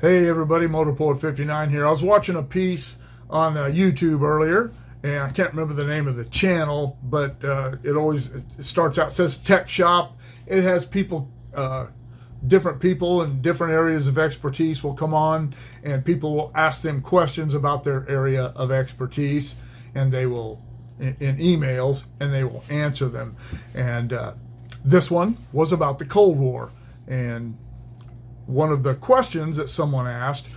Hey everybody, Motorpoet59 here. I was watching a piece on YouTube earlier, and I can't remember the name of the channel, but it starts out, says Tech Shop. It has people, different people in different areas of expertise will come on, and people will ask them questions about their area of expertise, and they will, in emails, and they will answer them. And this one was about the Cold War, and one of the questions that someone asked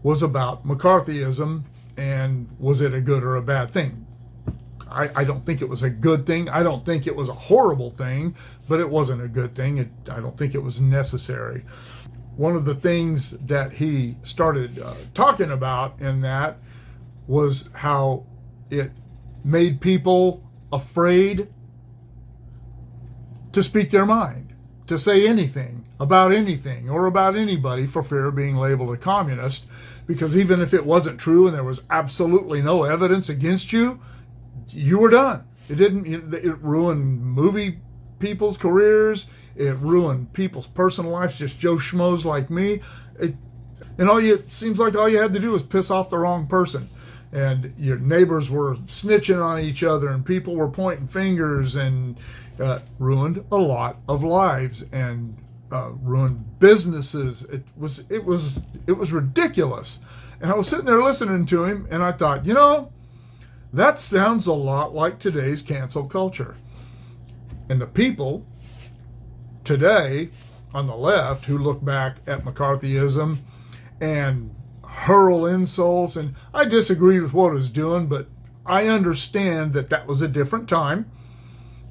was about McCarthyism and was it a good or a bad thing. I don't think it was a good thing. I don't think it was a horrible thing, but it wasn't a good thing. I don't think it was necessary. One of the things that he started talking about in that was how it made people afraid to speak their mind, to say anything about anything or about anybody for fear of being labeled a communist, because even if it wasn't true and there was absolutely no evidence against you, you were done. It ruined movie people's careers. It ruined people's personal lives, just Joe Schmoes like me. It seems like all you had to do was piss off the wrong person. And your neighbors were snitching on each other and people were pointing fingers, and ruined a lot of lives and ruined businesses. It was ridiculous. And I was sitting there listening to him, and I thought, that sounds a lot like today's cancel culture. And the people today on the left who look back at McCarthyism and hurl insults, and I disagree with what it was doing, but I understand that that was a different time.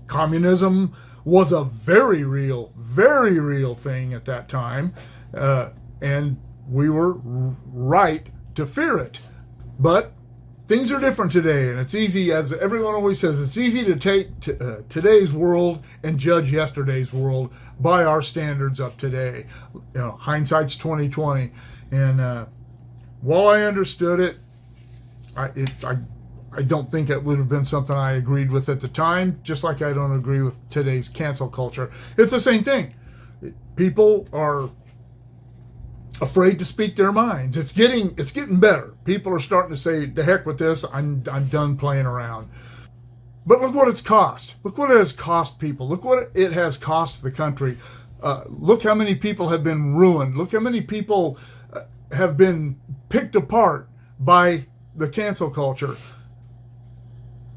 Communism was a very real thing at that time, and we were right to fear it. But things are different today, and it's easy, as everyone always says, it's easy to take today's world and judge yesterday's world by our standards of today. Hindsight's 2020, and while I understood it, I don't think it would have been something I agreed with at the time, just like I don't agree with today's cancel culture. It's the same thing. People are afraid to speak their minds. It's getting better. People are starting to say, "The heck with this. I'm done playing around." But look what it's cost. Look what it has cost people. Look what it has cost the country. Look how many people have been ruined. Look how many people have been picked apart by the cancel culture.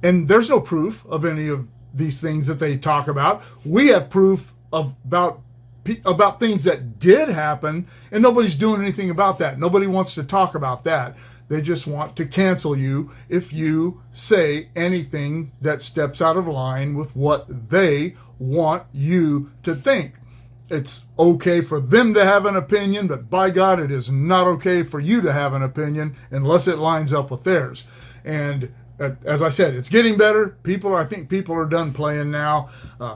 And there's no proof of any of these things that they talk about. We have proof about things that did happen, and nobody's doing anything about that. Nobody wants to talk about that. They just want to cancel you if you say anything that steps out of line with what they want you to think. It's okay for them to have an opinion, but by God, it is not okay for you to have an opinion unless it lines up with theirs. And as I said, it's getting better. I think people are done playing now.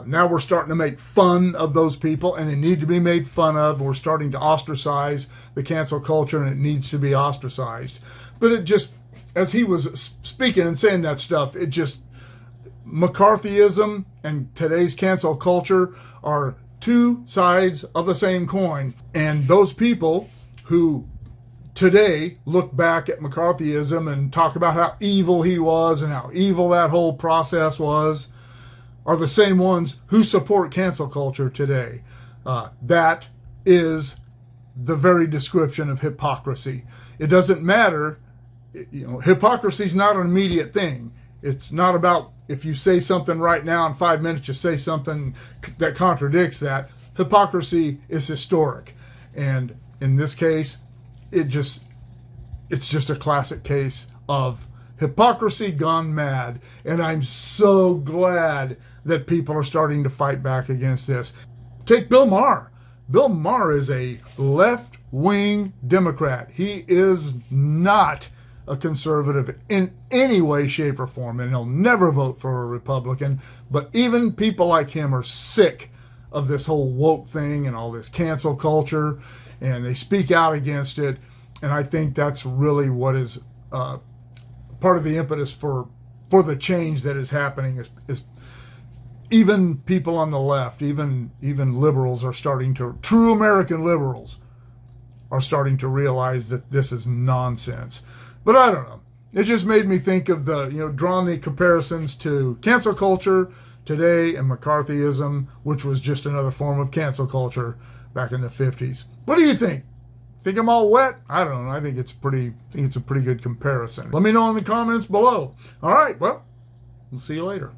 Now we're starting to make fun of those people, and they need to be made fun of. We're starting to ostracize the cancel culture, and it needs to be ostracized. But it just, as he was speaking and saying that stuff, McCarthyism and today's cancel culture are two sides of the same coin. And those people who today look back at McCarthyism and talk about how evil he was and how evil that whole process was are the same ones who support cancel culture today. That is the very description of hypocrisy. It doesn't matter. Hypocrisy is not an immediate thing. It's not about if you say something right now in 5 minutes, you say something that contradicts that. Hypocrisy is historic. And in this case, it's just a classic case of hypocrisy gone mad. And I'm so glad that people are starting to fight back against this. Take Bill Maher. Bill Maher is a left-wing Democrat. He is not a conservative in any way, shape, or form, and he'll never vote for a Republican. But even people like him are sick of this whole woke thing and all this cancel culture, and they speak out against it. And I think that's really what is part of the impetus for the change that is happening. Is even people on the left, even liberals are starting to, true American liberals are starting to realize that this is nonsense. But I don't know. It just made me think of drawing the comparisons to cancel culture today and McCarthyism, which was just another form of cancel culture back in the 50s. What do you think? Think I'm all wet? I don't know. I think it's a pretty good comparison. Let me know in the comments below. All right, well, we'll see you later.